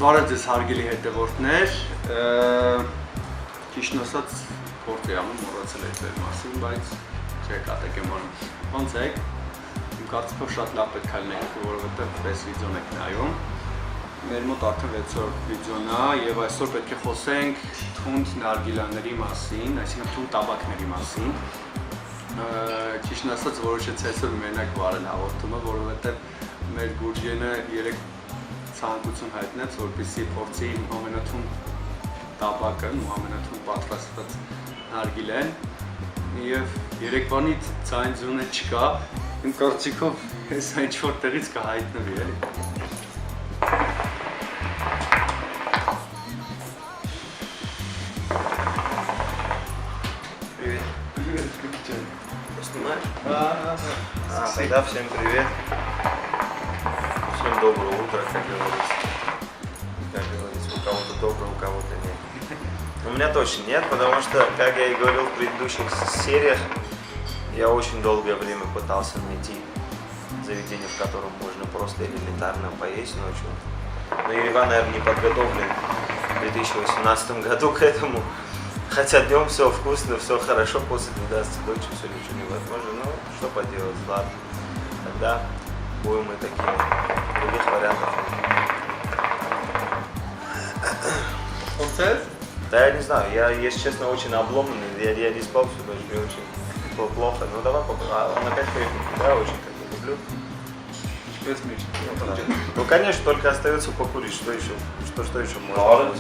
Բարև ձեզ հարգելի հետևորդներ, ճիշտն ասած փորձ եմ անում մոռացել այդ մասին, բայց չկատեք եմ անում։ Ոնց եք։ Իմ կարծիքով շատ լավ պետք է լինեք, որովհետև այս վիդեոն եք նայում։ Մեր մոտ արդեն 6-րդ վիդեոն է եւ այսօր պետք է խոսենք թունդ նարգիլաների մասին, այսինքն թունդ տաբակների մասին։ Ճիշտն ասած որոշեցի այսօր մենակ վարել հաղորդումը, որովհետև մեր Գուրջենը երեք ցանկություն հայտնեց, որպեսզի փորձի ամենաթունդ տաբակը, ամենաթունդ պատրաստված նարգիլեն եւ երեկվանից ցայն ձյունը չկա, իմ կարծիքով հեսա ինչ-որ տեղից կհայտնվի, էլի։ Да, всем привет. Всем доброе утро, как говорится. Как говорится, у кого-то доброе, у кого-то нет. У меня точно нет, потому что, как я и говорил в предыдущих сериях, я очень долгое время пытался найти заведение, в котором можно просто элементарно поесть ночью. Но Ереван, наверное, не подготовлен в 2018 году к этому. Хотя днем все вкусно, все хорошо, после 12 ночи все ничего невозможно. Ну, что поделать, ладно. Тогда будем мы такими. Других вариантов нет. Да, я не знаю, я, если честно, очень обломанный. Я не спал всю ночь, мне очень плохо. Ну, давай попробуем. Он опять поехал, да, очень как я люблю. Ну, конечно, только остается покурить. Что еще? Что еще можно?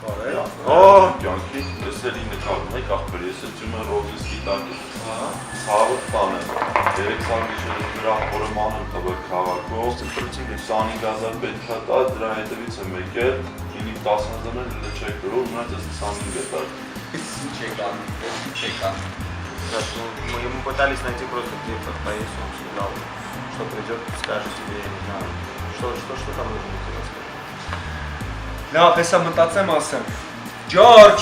Օ, կյանքի լսելի նկարում եք աղբեր, ես էջում եմ ռոզիսկի տակի ցավը տանը 3 գիշերը դրա հորոմանում տվը քաղաքով 25,000 պետք է տա, դրա հետևից եմ եկել 9-10,000 լչեք գրով, մնաց ես 25 տար Չեք անում, Мы пытались найти просто где-то поесть, он сказал, что придет, скажет тебе, я не знаю, что там нужно тебе рассказать. Լավ, հեսա մտածեմ ասեմ։ Ջորջ։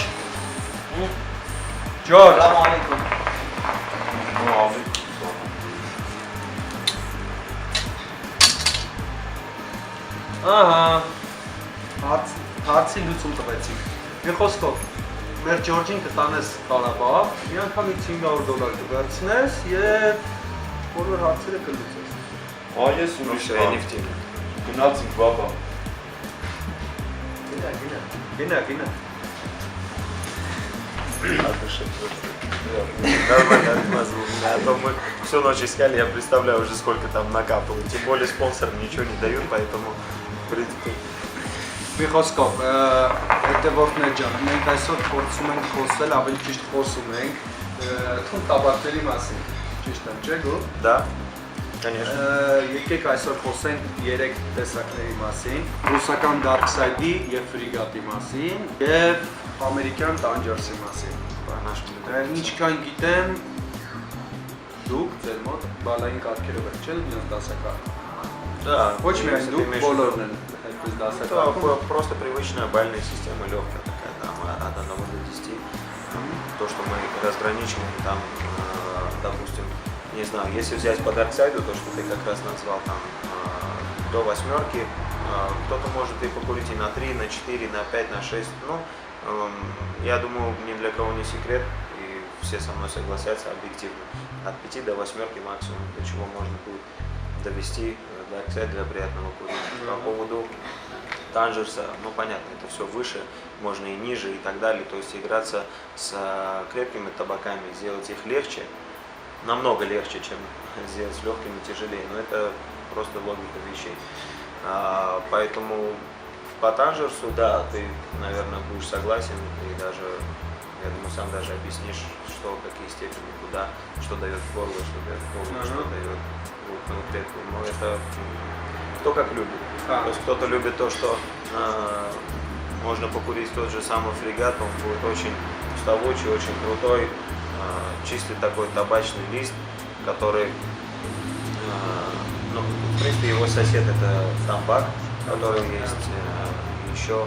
Ջորջ։ Սալամ ալեյքում։ Ահա։ Հարցի լուծում տվեցինք։ Մի խոսքով, մեր Ջորջին կտանես Ղարաբաղ, մի անգամից $500 կվերցնես եւ բոլոր հարցերը կլուծես։ Այս ուրիշ Я не в теме. գնացինք բաբա Գնա։ Нормально отмазывал меня, а то мы всю ночь искали, я представляю уже сколько там накапало. Тем более спонсоры ничего не дают, поэтому в принципе. Մի խոսքով, հետևորդներ ջան, մենք այսօր փորձում ենք խոսել, ավելի ճիշտ խոսում ենք թունդ տաբակների մասին, ճիշտ եմ, չէ՞ գո՞։ Да, конечно. Եկեք այսօր խոսենք 3 տեսակների մասին, ռուսական Dark Side-ի եւ Frigate-ի մասին եւ ամերիկյան Tangersի մասին։ Ինչքան գիտեմ, դուք ձեր մոտ բալային կարգերով եք, չէ՞, մինչև դասական։ Да. Ոչ միայն դուք, բոլորն են այդպես դասական։ Это просто привычная бальная система, легкая такая, там, от 1 до 10. То, что мы разграничиваем, там, допустим, не знаю, если взять по Дарксайду, то, что ты как раз назвал, там, до 8, кто-то может и покурить и на 3, на 4, на 5, на 6, ну, я думаю, ни для кого не секрет, и все со мной согласятся объективно, от 5 до 8 максимум, до чего можно будет довести Дарксайд для приятного курения. По поводу Танжерса, ну, понятно, это все выше, можно и ниже и так далее, то есть играться с крепкими табаками, сделать их легче, намного легче, чем сделать с легкими тяжелее, но это просто логика вещей. Поэтому по Танжерсу, да, ты, наверное, будешь согласен и даже, я думаю, сам даже объяснишь, что, какие степени, куда, что дает горло, что дает голову, что дает конкретно. Но это кто как любит. То есть кто-то любит то, что можно покурить тот же самый Фригат, он будет очень уставучий, очень крутой, чистый такой табачный лист, который, ну, в принципе, его сосед это тамбак, который есть еще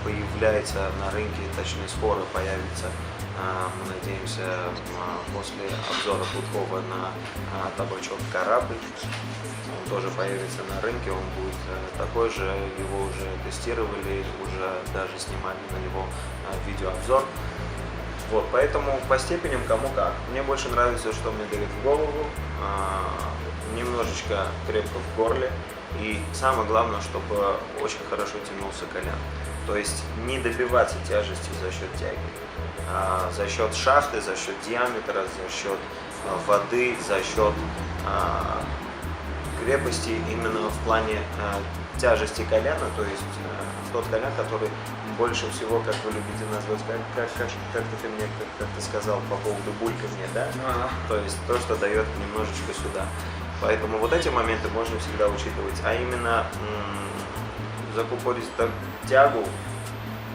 появляется на рынке, точнее скоро появится, мы надеемся, после обзора Путкова на табачок «Корабль». Он тоже появится на рынке, он будет такой же, его уже тестировали, уже даже снимали на него видеообзор. Вот, поэтому по степеням кому как. Мне больше нравится, что мне давит в голову, немножечко крепко в горле, и самое главное, чтобы очень хорошо тянулся колян. То есть не добиваться тяжести за счет тяги, а за счет шахты, за счет диаметра, за счет воды, за счет крепости именно в плане тяжести коляна, то есть тот колян, который больше всего, как вы любите назвать, как ты мне как-то сказал по поводу булькания, да? То есть то, что дает немножечко сюда. Поэтому вот эти моменты можно всегда учитывать. А именно закупорить тягу,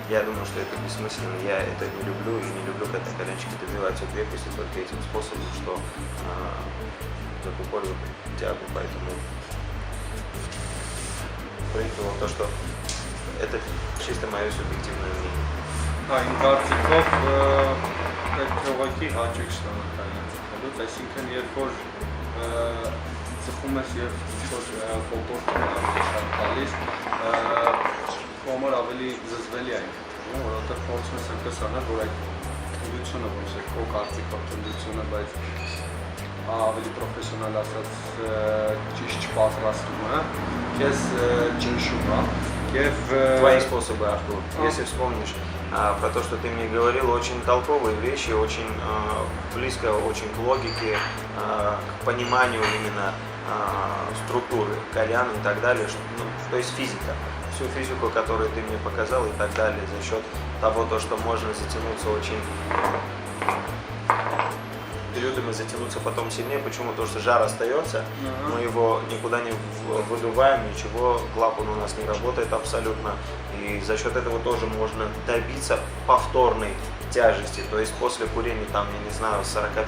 я думаю, что это бессмысленно. Я это не люблю и не люблю, когда коленчики добиваются крепости только этим способом, что закупоривают тягу. Поэтому принято то, что это чисто мое субъективное мнение. Այն կարծիքով այդ թողակի հաճույք շնորհակալություն ցխելուց, այսինքն երբ որ ծխում ես եւ որ ֆոտոն շատ տալիս, համար ավելի զզվելի այն, որովհետեւ փորձում ես այնպես անել, որ այդ թուլությունը ոնց է քո կարծիքով թուլությունը, բայց ավելի պրոֆեսիոնալ ասած ճիշտ պատրաստումը քեզ ճնշում է. Твои способы, Артур. Если вспомнишь про то, что ты мне говорил, очень толковые вещи, очень близко очень к логике, к пониманию именно структуры колян и так далее, то есть физика. Всю физику, которую ты мне показал и так далее, за счет того, что можно затянуться очень периодами, затянуться потом сильнее. Почему? Потому что жар остается, мы его никуда не выдуваем, ничего, клапан у нас не работает абсолютно. И за счет этого тоже можно добиться повторной тяжести. То есть после курения, там, я не знаю, 45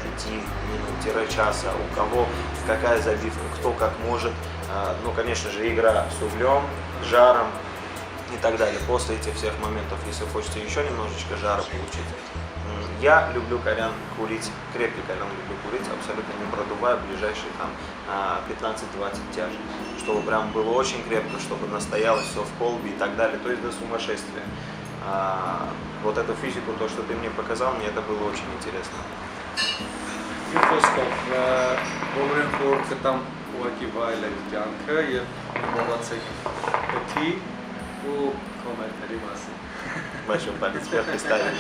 минут-часа, у кого какая забивка, кто как может. Ну, конечно же, игра с углем, жаром и так далее. После этих всех моментов, если хочется еще немножечко жара получить. Я люблю колян курить, крепкий колян люблю курить, абсолютно не продувая ближайшие там 15-20 тяжей. Чтобы прям было очень крепко, чтобы настоялось все в колбе и так далее, то есть до сумасшествия. Вот эту физику, то, что ты мне показал, мне это было очень интересно. Բոլորին խորհուրդ կտամ ուղղակի վայելեք կյանքը եւ մոռացեք պետի ու կոմենտների մասին։ Большой палец вверх и ставим.